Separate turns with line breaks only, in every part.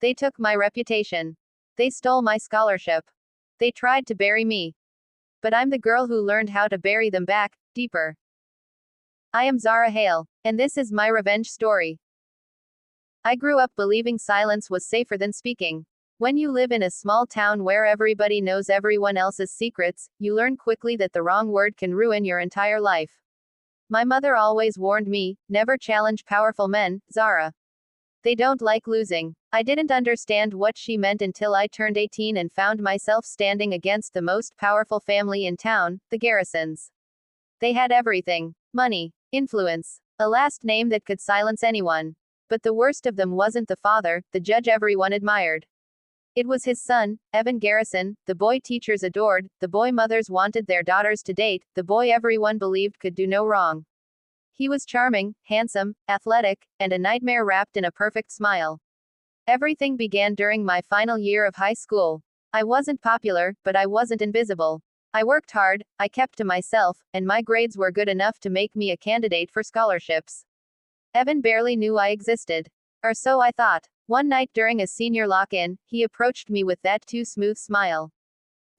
They took my reputation. They stole my scholarship. They tried to bury me. But I'm the girl who learned how to bury them back, deeper. I am Zara Hale, and this is my revenge story. I grew up believing silence was safer than speaking. When you live in a small town where everybody knows everyone else's secrets, you learn quickly that the wrong word can ruin your entire life. My mother always warned me, never challenge powerful men, Zara. They don't like losing. I didn't understand what she meant until I turned 18 and found myself standing against the most powerful family in town, the Garrisons. They had everything: money, influence, a last name that could silence anyone. But the worst of them wasn't the father, the judge everyone admired. It was his son, Evan Garrison, the boy teachers adored, the boy mothers wanted their daughters to date, the boy everyone believed could do no wrong. He was charming, handsome, athletic, and a nightmare wrapped in a perfect smile. Everything began during my final year of high school. I wasn't popular, but I wasn't invisible. I worked hard, I kept to myself, and my grades were good enough to make me a candidate for scholarships. Evan barely knew I existed. Or so I thought. One night during a senior lock-in, he approached me with that too smooth smile.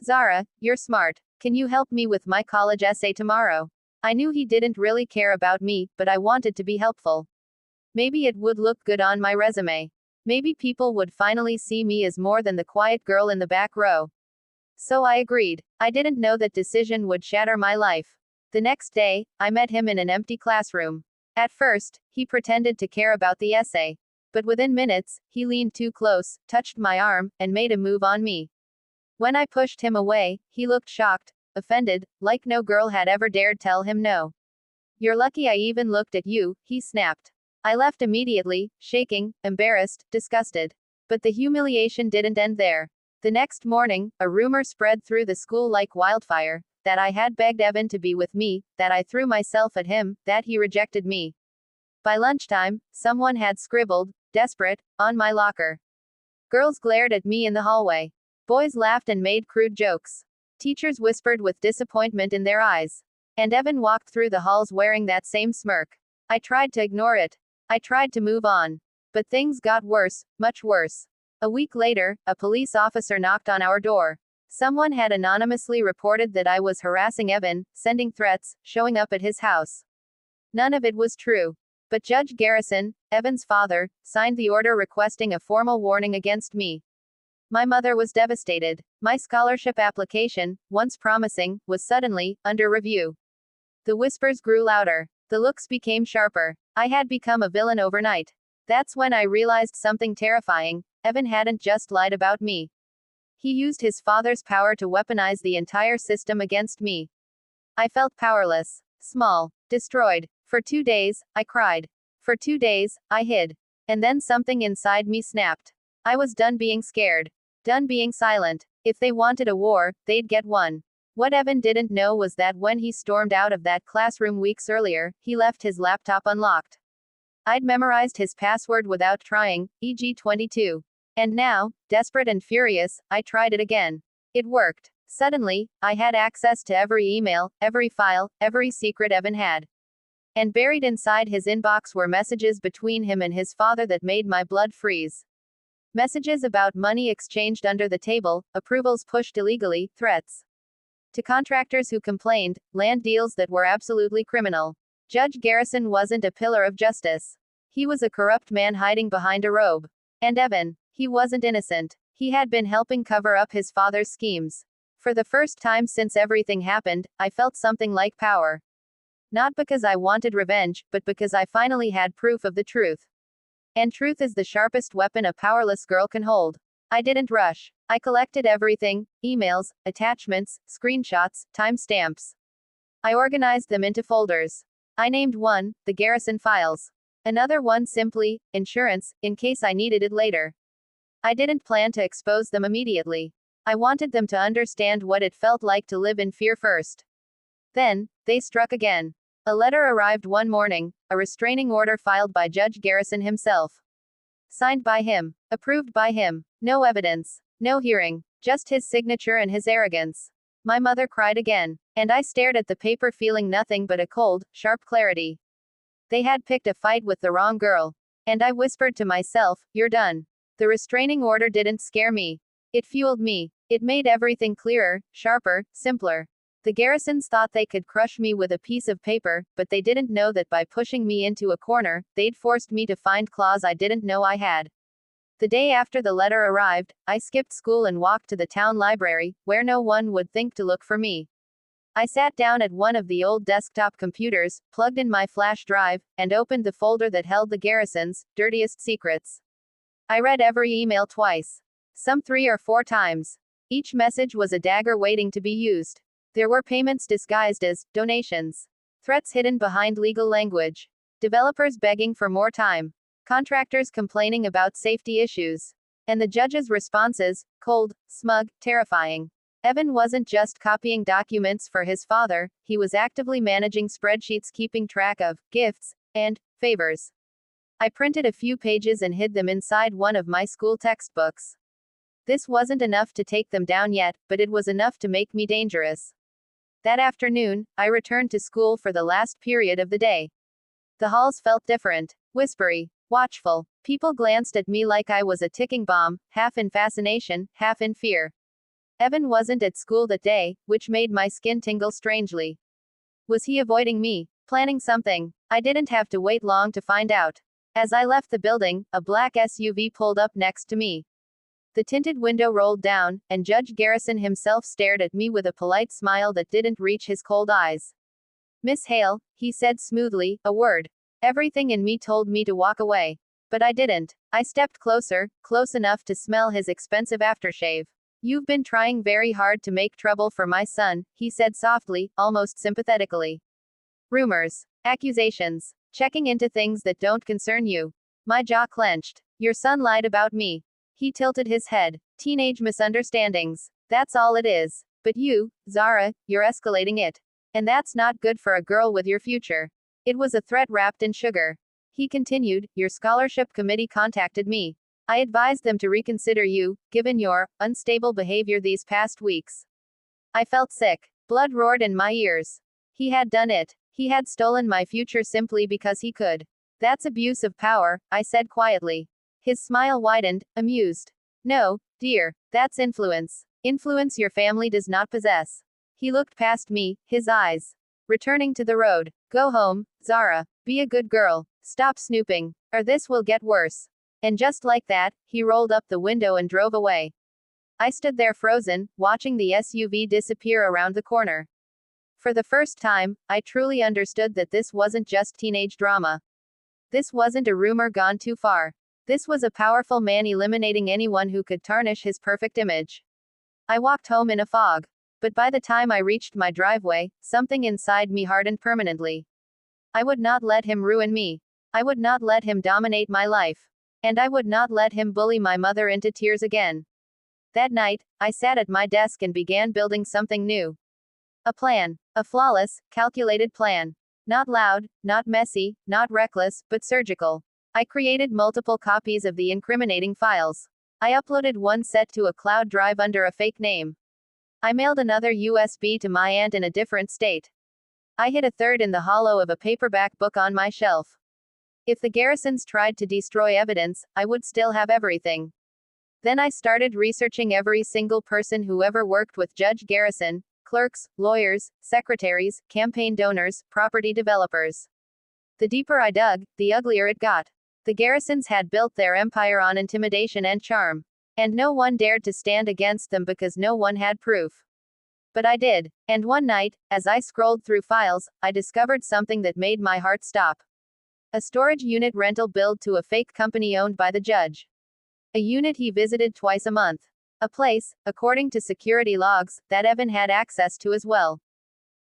"Zara, you're smart. Can you help me with my college essay tomorrow?" I knew he didn't really care about me, but I wanted to be helpful. Maybe it would look good on my resume. Maybe people would finally see me as more than the quiet girl in the back row. So I agreed. I didn't know that decision would shatter my life. The next day, I met him in an empty classroom. At first, he pretended to care about the essay. But within minutes, he leaned too close, touched my arm, and made a move on me. When I pushed him away, he looked shocked, offended, like no girl had ever dared tell him no. "You're lucky I even looked at you," he snapped. I left immediately, shaking, embarrassed, disgusted. But the humiliation didn't end there. The next morning, a rumor spread through the school like wildfire, that I had begged Evan to be with me, that I threw myself at him, that he rejected me. By lunchtime, someone had scribbled, "Desperate," on my locker. Girls glared at me in the hallway. Boys laughed and made crude jokes. Teachers whispered with disappointment in their eyes. And Evan walked through the halls wearing that same smirk. I tried to ignore it. I tried to move on. But things got worse, much worse. A week later, a police officer knocked on our door. Someone had anonymously reported that I was harassing Evan, sending threats, showing up at his house. None of it was true. But Judge Garrison, Evan's father, signed the order requesting a formal warning against me. My mother was devastated. My scholarship application, once promising, was suddenly under review. The whispers grew louder. The looks became sharper. I had become a villain overnight. That's when I realized something terrifying. Evan hadn't just lied about me. He used his father's power to weaponize the entire system against me. I felt powerless, small, destroyed. For 2 days, I cried. For 2 days, I hid. And then something inside me snapped. I was done being scared. Done being silent. If they wanted a war, they'd get one. What Evan didn't know was that when he stormed out of that classroom weeks earlier, he left his laptop unlocked. I'd memorized his password without trying, e.g. 22. And now, desperate and furious, I tried it again. It worked. Suddenly, I had access to every email, every file, every secret Evan had. And buried inside his inbox were messages between him and his father that made my blood freeze. Messages about money exchanged under the table, approvals pushed illegally, threats to contractors who complained, land deals that were absolutely criminal. Judge Garrison wasn't a pillar of justice. He was a corrupt man hiding behind a robe. And Evan, he wasn't innocent. He had been helping cover up his father's schemes. For the first time since everything happened, I felt something like power. Not because I wanted revenge, but because I finally had proof of the truth. And truth is the sharpest weapon a powerless girl can hold. I didn't rush. I collected everything: emails, attachments, screenshots, timestamps. I organized them into folders. I named one, the Garrison Files. Another one simply, insurance, in case I needed it later. I didn't plan to expose them immediately. I wanted them to understand what it felt like to live in fear first. Then, they struck again. A letter arrived one morning, a restraining order filed by Judge Garrison himself. Signed by him. Approved by him. No evidence. No hearing. Just his signature and his arrogance. My mother cried again. And I stared at the paper feeling nothing but a cold, sharp clarity. They had picked a fight with the wrong girl. And I whispered to myself, "You're done." The restraining order didn't scare me. It fueled me. It made everything clearer, sharper, simpler. The garrisons thought they could crush me with a piece of paper, but they didn't know that by pushing me into a corner, they'd forced me to find claws I didn't know I had. The day after the letter arrived, I skipped school and walked to the town library, where no one would think to look for me. I sat down at one of the old desktop computers, plugged in my flash drive, and opened the folder that held the garrison's dirtiest secrets. I read every email twice. Some 3 or 4 times. Each message was a dagger waiting to be used. There were payments disguised as donations. Threats hidden behind legal language. Developers begging for more time. Contractors complaining about safety issues. And the judge's responses, cold, smug, terrifying. Evan wasn't just copying documents for his father, he was actively managing spreadsheets keeping track of gifts and favors. I printed a few pages and hid them inside one of my school textbooks. This wasn't enough to take them down yet, but it was enough to make me dangerous. That afternoon, I returned to school for the last period of the day. The halls felt different, whispery, watchful. People glanced at me like I was a ticking bomb, half in fascination, half in fear. Evan wasn't at school that day, which made my skin tingle strangely. Was he avoiding me? Planning something? I didn't have to wait long to find out. As I left the building, a black SUV pulled up next to me. The tinted window rolled down, and Judge Garrison himself stared at me with a polite smile that didn't reach his cold eyes. "Miss Hale," he said smoothly, a word. Everything in me told me to walk away. But I didn't. I stepped closer, close enough to smell his expensive aftershave. "You've been trying very hard to make trouble for my son," he said softly, almost sympathetically. "Rumors. Accusations. Checking into things that don't concern you." My jaw clenched. "Your son lied about me." He tilted his head. "Teenage misunderstandings. That's all it is. But you, Zara, you're escalating it. And that's not good for a girl with your future." It was a threat wrapped in sugar. He continued, "Your scholarship committee contacted me. I advised them to reconsider you, given your unstable behavior these past weeks." I felt sick. Blood roared in my ears. He had done it. He had stolen my future simply because he could. "That's abuse of power," I said quietly. His smile widened, amused. "No, dear, that's influence. Influence your family does not possess." He looked past me, his eyes returning to the road. "Go home, Zara. Be a good girl. Stop snooping. Or this will get worse." And just like that, he rolled up the window and drove away. I stood there frozen, watching the SUV disappear around the corner. For the first time, I truly understood that this wasn't just teenage drama. This wasn't a rumor gone too far. This was a powerful man eliminating anyone who could tarnish his perfect image. I walked home in a fog. But by the time I reached my driveway, something inside me hardened permanently. I would not let him ruin me. I would not let him dominate my life. And I would not let him bully my mother into tears again. That night, I sat at my desk and began building something new. A plan. A flawless, calculated plan. Not loud, not messy, not reckless, but surgical. I created multiple copies of the incriminating files. I uploaded one set to a cloud drive under a fake name. I mailed another USB to my aunt in a different state. I hid a third in the hollow of a paperback book on my shelf. If the garrisons tried to destroy evidence, I would still have everything. Then I started researching every single person who ever worked with Judge Garrison: clerks, lawyers, secretaries, campaign donors, property developers. The deeper I dug, the uglier it got. The garrisons had built their empire on intimidation and charm. And no one dared to stand against them because no one had proof. But I did. And one night, as I scrolled through files, I discovered something that made my heart stop. A storage unit rental billed to a fake company owned by the judge. A unit he visited twice a month. A place, according to security logs, that Evan had access to as well.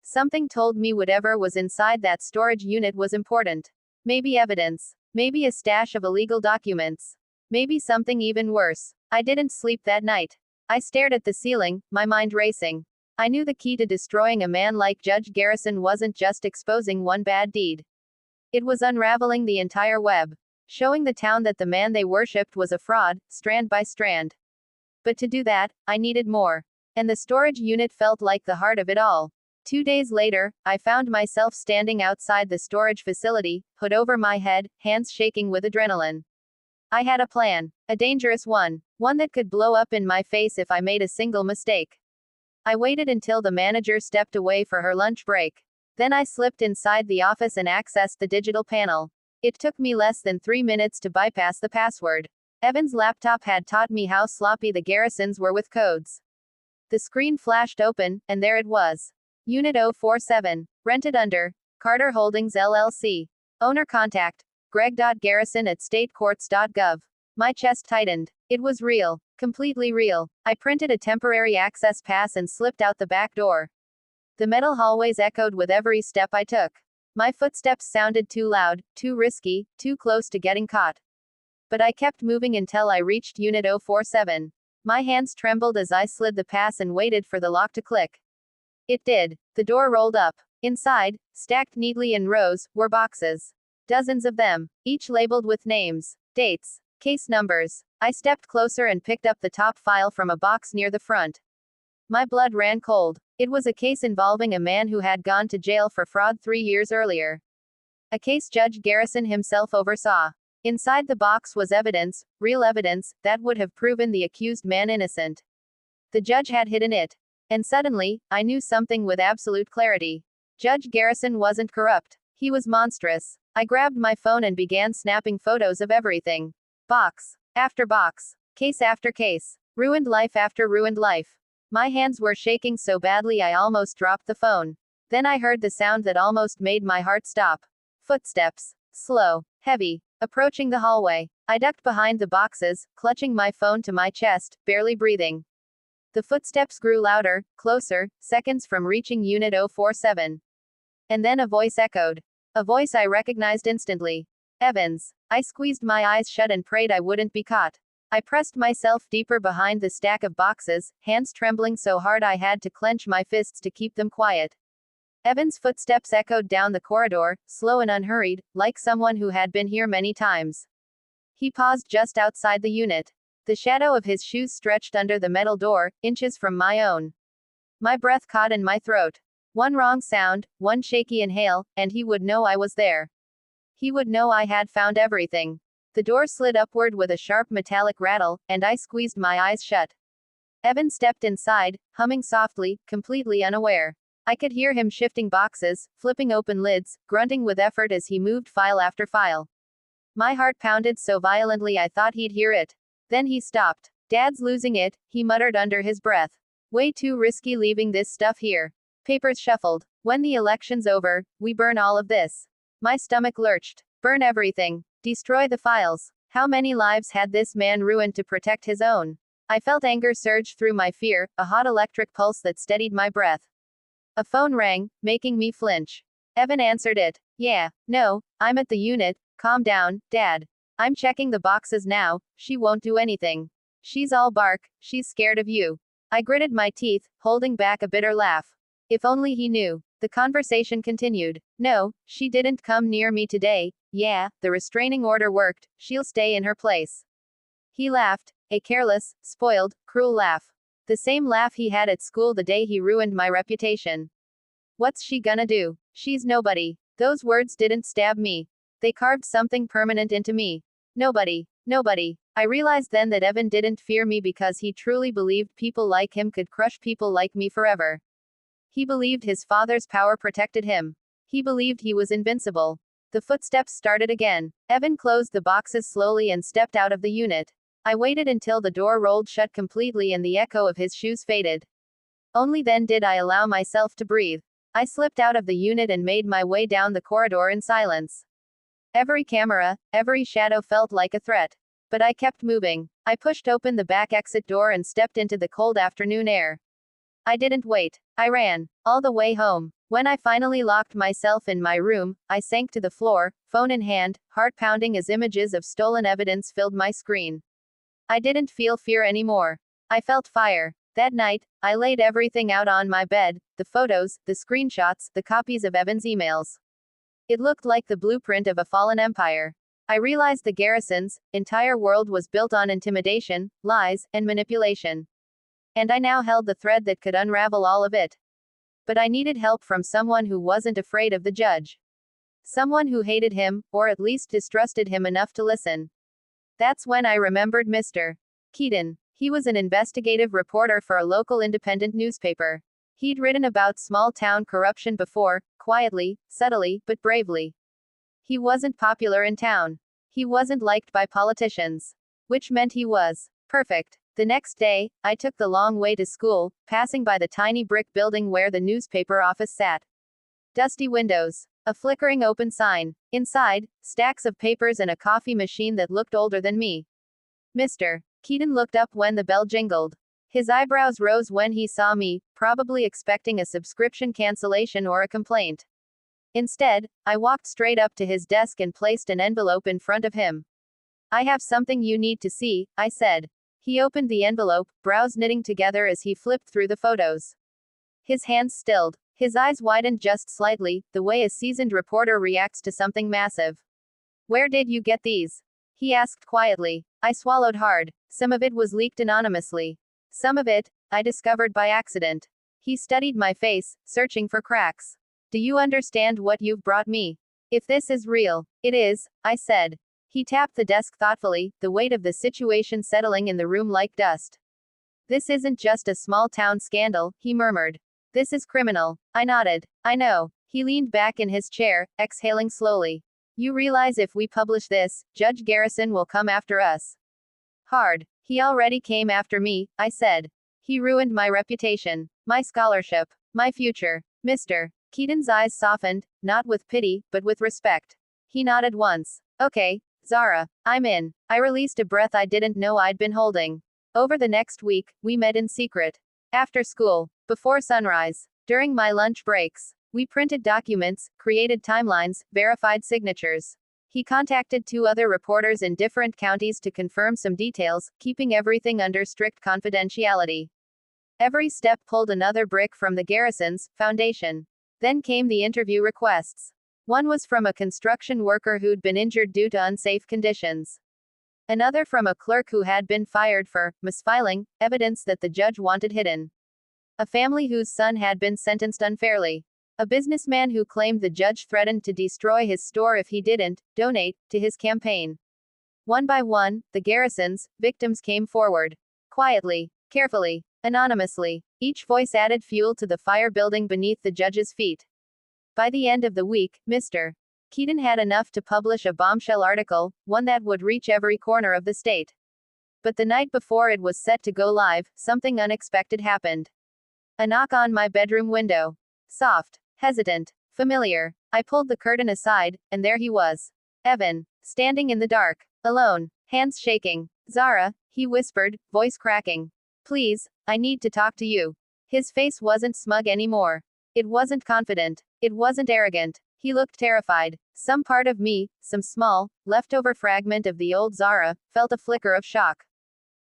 Something told me whatever was inside that storage unit was important. Maybe evidence. Maybe a stash of illegal documents. Maybe something even worse. I didn't sleep that night. I stared at the ceiling, my mind racing. I knew the key to destroying a man like Judge Garrison wasn't just exposing one bad deed. It was unraveling the entire web. Showing the town that the man they worshipped was a fraud, strand by strand. But to do that, I needed more. And the storage unit felt like the heart of it all. 2 days later, I found myself standing outside the storage facility, hood over my head, hands shaking with adrenaline. I had a plan. A dangerous one. One that could blow up in my face if I made a single mistake. I waited until the manager stepped away for her lunch break. Then I slipped inside the office and accessed the digital panel. It took me less than 3 minutes to bypass the password. Evan's laptop had taught me how sloppy the garrisons were with codes. The screen flashed open, and there it was. Unit 047. Rented under Carter Holdings LLC. Owner contact greg.garrison@statecourts.gov. My chest tightened. It was real. Completely real. I printed a temporary access pass and slipped out the back door. The metal hallways echoed with every step I took. My footsteps sounded too loud, too risky, too close to getting caught. But I kept moving until I reached Unit 047. My hands trembled as I slid the pass and waited for the lock to click. It did. The door rolled up. Inside, stacked neatly in rows, were boxes. Dozens of them, each labeled with names, dates, case numbers. I stepped closer and picked up the top file from a box near the front. My blood ran cold. It was a case involving a man who had gone to jail for fraud 3 years earlier. A case Judge Garrison himself oversaw. Inside the box was evidence, real evidence, that would have proven the accused man innocent. The judge had hidden it. And suddenly, I knew something with absolute clarity. Judge Garrison wasn't corrupt. He was monstrous. I grabbed my phone and began snapping photos of everything. Box after box. Case after case. Ruined life after ruined life. My hands were shaking so badly I almost dropped the phone. Then I heard the sound that almost made my heart stop. Footsteps. Slow. Heavy. Approaching the hallway. I ducked behind the boxes, clutching my phone to my chest, barely breathing. The footsteps grew louder, closer, seconds from reaching Unit 047. And then a voice echoed. A voice I recognized instantly. Evans. I squeezed my eyes shut and prayed I wouldn't be caught. I pressed myself deeper behind the stack of boxes, hands trembling so hard I had to clench my fists to keep them quiet. Evans' footsteps echoed down the corridor, slow and unhurried, like someone who had been here many times. He paused just outside the unit. The shadow of his shoes stretched under the metal door, inches from my own. My breath caught in my throat. One wrong sound, one shaky inhale, and he would know I was there. He would know I had found everything. The door slid upward with a sharp metallic rattle, and I squeezed my eyes shut. Evan stepped inside, humming softly, completely unaware. I could hear him shifting boxes, flipping open lids, grunting with effort as he moved file after file. My heart pounded so violently I thought he'd hear it. Then he stopped. Dad's losing it, he muttered under his breath. Way too risky leaving this stuff here. Papers shuffled. When the election's over, we burn all of this. My stomach lurched. Burn everything. Destroy the files. How many lives had this man ruined to protect his own? I felt anger surge through my fear, a hot electric pulse that steadied my breath. A phone rang, making me flinch. Evan answered it. Yeah, no, I'm at the unit. Calm down, Dad. I'm checking the boxes now. She won't do anything. She's all bark, she's scared of you. I gritted my teeth, holding back a bitter laugh. If only he knew. The conversation continued. No, she didn't come near me today. Yeah, the restraining order worked. She'll stay in her place. He laughed, a careless, spoiled, cruel laugh. The same laugh he had at school the day he ruined my reputation. What's she gonna do? She's nobody. Those words didn't stab me. They carved something permanent into me. Nobody. Nobody. I realized then that Evan didn't fear me because he truly believed people like him could crush people like me forever. He believed his father's power protected him. He believed he was invincible. The footsteps started again. Evan closed the boxes slowly and stepped out of the unit. I waited until the door rolled shut completely and the echo of his shoes faded. Only then did I allow myself to breathe. I slipped out of the unit and made my way down the corridor in silence. Every camera, every shadow felt like a threat. But I kept moving. I pushed open the back exit door and stepped into the cold afternoon air. I didn't wait. I ran. All the way home. When I finally locked myself in my room, I sank to the floor, phone in hand, heart pounding as images of stolen evidence filled my screen. I didn't feel fear anymore. I felt fire. That night, I laid everything out on my bed, the photos, the screenshots, the copies of Evan's emails. It looked like the blueprint of a fallen empire. I realized the garrison's entire world was built on intimidation, lies, and manipulation. And I now held the thread that could unravel all of it. But I needed help from someone who wasn't afraid of the judge. Someone who hated him, or at least distrusted him enough to listen. That's when I remembered Mr. Keaton. He was an investigative reporter for a local independent newspaper. He'd written about small town corruption before, quietly, subtly, but bravely. He wasn't popular in town. He wasn't liked by politicians. Which meant he was perfect. The next day, I took the long way to school, passing by the tiny brick building where the newspaper office sat. Dusty windows. A flickering open sign. Inside, stacks of papers and a coffee machine that looked older than me. Mr. Keaton looked up when the bell jingled. His eyebrows rose when he saw me, probably expecting a subscription cancellation or a complaint. Instead, I walked straight up to his desk and placed an envelope in front of him. I have something you need to see, I said. He opened the envelope, brows knitting together as he flipped through the photos. His hands stilled. His eyes widened just slightly, the way a seasoned reporter reacts to something massive. Where did you get these? He asked quietly. I swallowed hard. Some of it was leaked anonymously. Some of it, I discovered by accident. He studied my face, searching for cracks. Do you understand what you've brought me? If this is real, it is, I said. He tapped the desk thoughtfully, the weight of the situation settling in the room like dust. This isn't just a small town scandal, he murmured. This is criminal. I nodded. I know. He leaned back in his chair, exhaling slowly. You realize if we publish this, Judge Garrison will come after us. Hard. He already came after me, I said. He ruined my reputation, my scholarship, my future. Mr. Keaton's eyes softened, not with pity, but with respect. He nodded once. Okay, Zara, I'm in. I released a breath I didn't know I'd been holding. Over the next week, we met in secret. After school, before sunrise, during my lunch breaks, we printed documents, created timelines, verified signatures. He contacted 2 other reporters in different counties to confirm some details, keeping everything under strict confidentiality. Every step pulled another brick from the Garrison's foundation. Then came the interview requests. One was from a construction worker who'd been injured due to unsafe conditions. Another from a clerk who had been fired for misfiling evidence that the judge wanted hidden. A family whose son had been sentenced unfairly. A businessman who claimed the judge threatened to destroy his store if he didn't donate to his campaign. One by one, the Garrison's victims came forward. Quietly, carefully, anonymously. Each voice added fuel to the fire building beneath the judge's feet. By the end of the week, Mr. Keaton had enough to publish a bombshell article, one that would reach every corner of the state. But the night before it was set to go live, something unexpected happened. A knock on my bedroom window. Soft, hesitant, familiar. I pulled the curtain aside, and there he was. Evan, standing in the dark, alone, hands shaking. Zara, he whispered, voice cracking. Please, I need to talk to you. His face wasn't smug anymore. It wasn't confident. It wasn't arrogant. He looked terrified. Some part of me, some small, leftover fragment of the old Zara, felt a flicker of shock.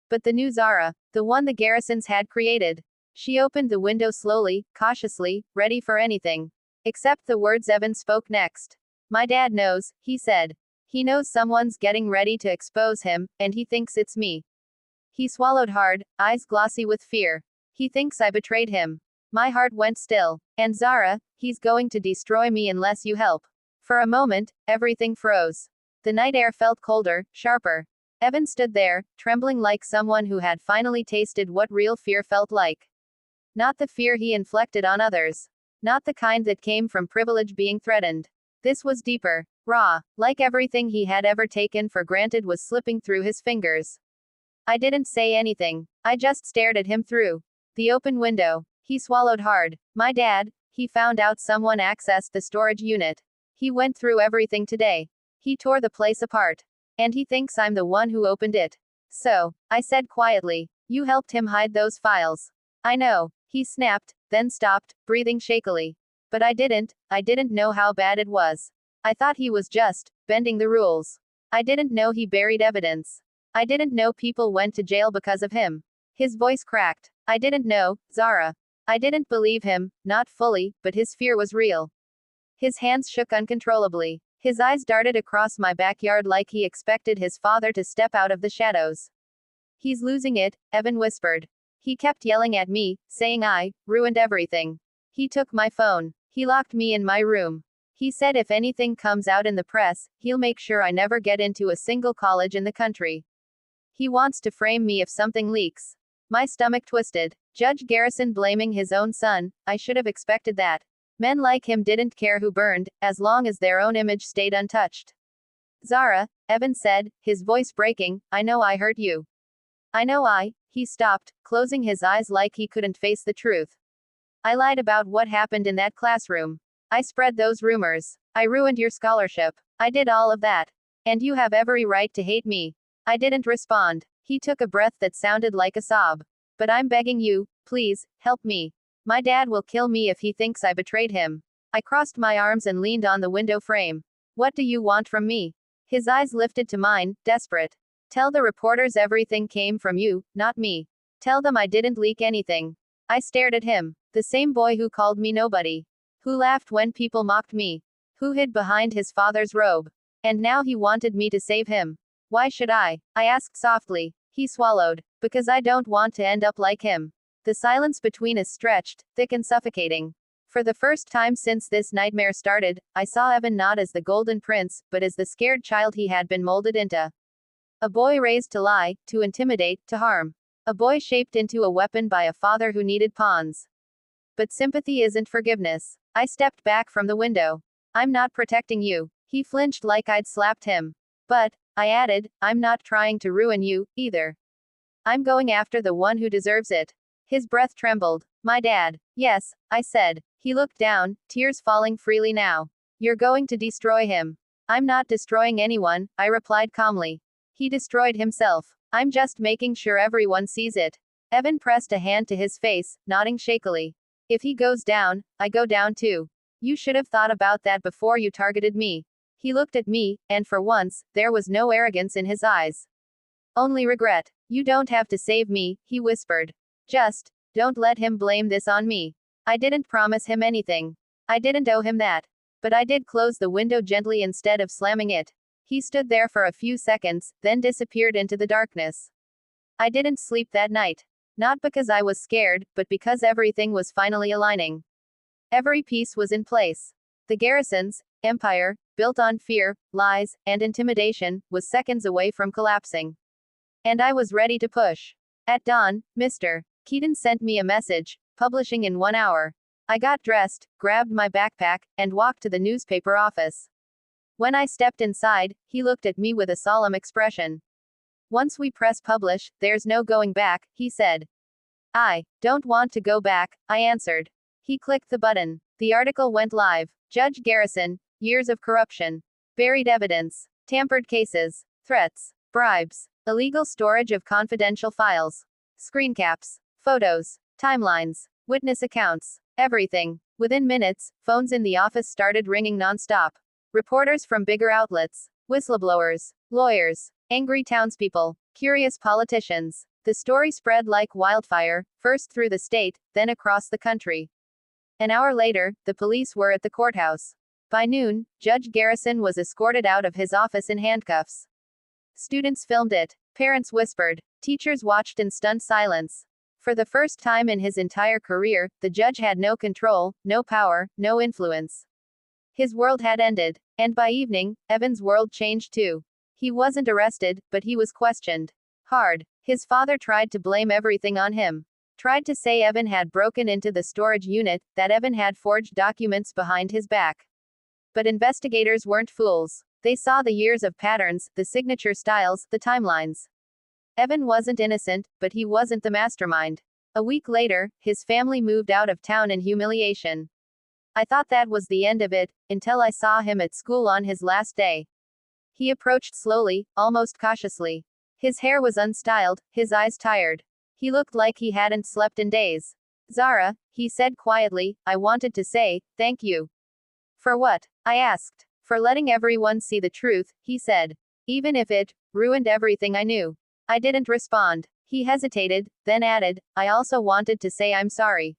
But the new Zara, the one the Garrisons had created. She opened the window slowly, cautiously, ready for anything. Except the words Evan spoke next. My dad knows, he said. He knows someone's getting ready to expose him, and he thinks it's me. He swallowed hard, eyes glossy with fear. He thinks I betrayed him. My heart went still. And Zara, he's going to destroy me unless you help. For a moment, everything froze. The night air felt colder, sharper. Evan stood there, trembling like someone who had finally tasted what real fear felt like. Not the fear he inflicted on others. Not the kind that came from privilege being threatened. This was deeper, raw, like everything he had ever taken for granted was slipping through his fingers. I didn't say anything. I just stared at him through the open window. He swallowed hard. My dad, he found out someone accessed the storage unit. He went through everything today. He tore the place apart. And he thinks I'm the one who opened it. So, I said quietly, you helped him hide those files. I know. He snapped, then stopped, breathing shakily. But I didn't know how bad it was. I thought he was just bending the rules. I didn't know he buried evidence. I didn't know people went to jail because of him. His voice cracked. I didn't know, Zara. I didn't believe him, not fully, but his fear was real. His hands shook uncontrollably. His eyes darted across my backyard like he expected his father to step out of the shadows. He's losing it, Evan whispered. He kept yelling at me, saying I ruined everything. He took my phone. He locked me in my room. He said if anything comes out in the press, he'll make sure I never get into a single college in the country. He wants to frame me if something leaks. My stomach twisted. Judge Garrison blaming his own son, I should have expected that. Men like him didn't care who burned, as long as their own image stayed untouched. Zara, Evan said, his voice breaking, I know I hurt you. I know he stopped, closing his eyes like he couldn't face the truth. I lied about what happened in that classroom. I spread those rumors. I ruined your scholarship. I did all of that. And you have every right to hate me. I didn't respond. He took a breath that sounded like a sob. But I'm begging you, please, help me. My dad will kill me if he thinks I betrayed him. I crossed my arms and leaned on the window frame. What do you want from me? His eyes lifted to mine, desperate. Tell the reporters everything came from you, not me. Tell them I didn't leak anything. I stared at him. The same boy who called me nobody. Who laughed when people mocked me. Who hid behind his father's robe. And now he wanted me to save him. Why should I asked softly. He swallowed. Because I don't want to end up like him. The silence between us stretched, thick and suffocating. For the first time since this nightmare started, I saw Evan not as the golden prince, but as the scared child he had been molded into. A boy raised to lie, to intimidate, to harm. A boy shaped into a weapon by a father who needed pawns. But sympathy isn't forgiveness. I stepped back from the window. I'm not protecting you. He flinched like I'd slapped him. But, I added, I'm not trying to ruin you, either. I'm going after the one who deserves it. His breath trembled. My dad. Yes, I said. He looked down, tears falling freely now. You're going to destroy him. I'm not destroying anyone, I replied calmly. He destroyed himself. I'm just making sure everyone sees it. Evan pressed a hand to his face, nodding shakily. If he goes down, I go down too. You should have thought about that before you targeted me. He looked at me, and for once, there was no arrogance in his eyes. Only regret. You don't have to save me, he whispered. Just, don't let him blame this on me. I didn't promise him anything. I didn't owe him that. But I did close the window gently instead of slamming it. He stood there for a few seconds, then disappeared into the darkness. I didn't sleep that night. Not because I was scared, but because everything was finally aligning. Every piece was in place. The Garrison's empire, built on fear, lies, and intimidation, was seconds away from collapsing. And I was ready to push. At dawn, Mr. Keaton sent me a message, publishing in 1 hour. I got dressed, grabbed my backpack, and walked to the newspaper office. When I stepped inside, he looked at me with a solemn expression. Once we press publish, there's no going back, he said. I don't want to go back, I answered. He clicked the button. The article went live. Judge Garrison, years of corruption. Buried evidence. Tampered cases. Threats. Bribes. Illegal storage of confidential files. Screen caps. Photos. Timelines. Witness accounts. Everything. Within minutes, phones in the office started ringing nonstop. Reporters from bigger outlets. Whistleblowers. Lawyers. Angry townspeople. Curious politicians. The story spread like wildfire, first through the state, then across the country. An hour later, the police were at the courthouse. By noon, Judge Garrison was escorted out of his office in handcuffs. Students filmed it. Parents whispered. Teachers watched in stunned silence. For the first time in his entire career, the judge had no control, no power, no influence. His world had ended. And by evening, Evan's world changed too. He wasn't arrested, but he was questioned. Hard. His father tried to blame everything on him. Tried to say Evan had broken into the storage unit, that Evan had forged documents behind his back. But investigators weren't fools. They saw the years of patterns, the signature styles, the timelines. Evan wasn't innocent, but he wasn't the mastermind. A week later, his family moved out of town in humiliation. I thought that was the end of it, until I saw him at school on his last day. He approached slowly, almost cautiously. His hair was unstyled, his eyes tired. He looked like he hadn't slept in days. Zara, he said quietly, I wanted to say, thank you. For what? I asked. For letting everyone see the truth, he said. Even if it ruined everything I knew. I didn't respond. He hesitated, then added, I also wanted to say I'm sorry.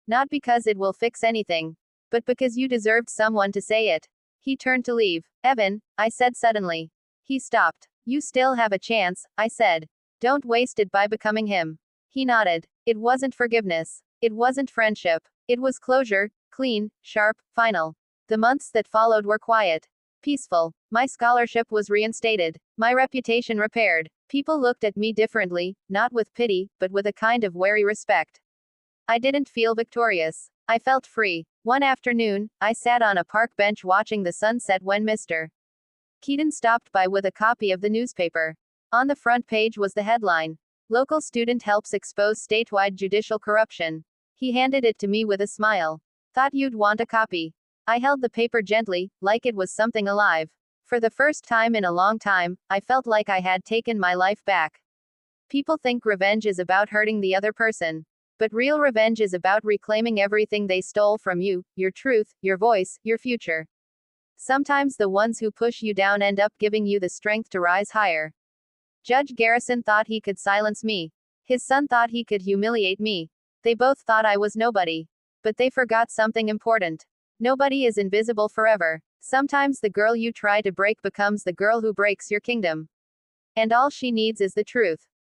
Not because it will fix anything. But because you deserved someone to say it. He turned to leave. Evan, I said suddenly. He stopped. You still have a chance, I said. Don't waste it by becoming him. He nodded. It wasn't forgiveness. It wasn't friendship. It was closure, clean, sharp, final. The months that followed were quiet, peaceful. My scholarship was reinstated, my reputation repaired. People looked at me differently, not with pity, but with a kind of wary respect. I didn't feel victorious. I felt free. One afternoon, I sat on a park bench watching the sunset when Mr. Keaton stopped by with a copy of the newspaper. On the front page was the headline: Local student helps expose statewide judicial corruption. He handed it to me with a smile. Thought you'd want a copy. I held the paper gently, like it was something alive. For the first time in a long time, I felt like I had taken my life back. People think revenge is about hurting the other person. But real revenge is about reclaiming everything they stole from you: your truth, your voice, your future. Sometimes the ones who push you down end up giving you the strength to rise higher. Judge Garrison thought he could silence me. His son thought he could humiliate me. They both thought I was nobody. But they forgot something important. Nobody is invisible forever. Sometimes the girl you try to break becomes the girl who breaks your kingdom. And all she needs is the truth.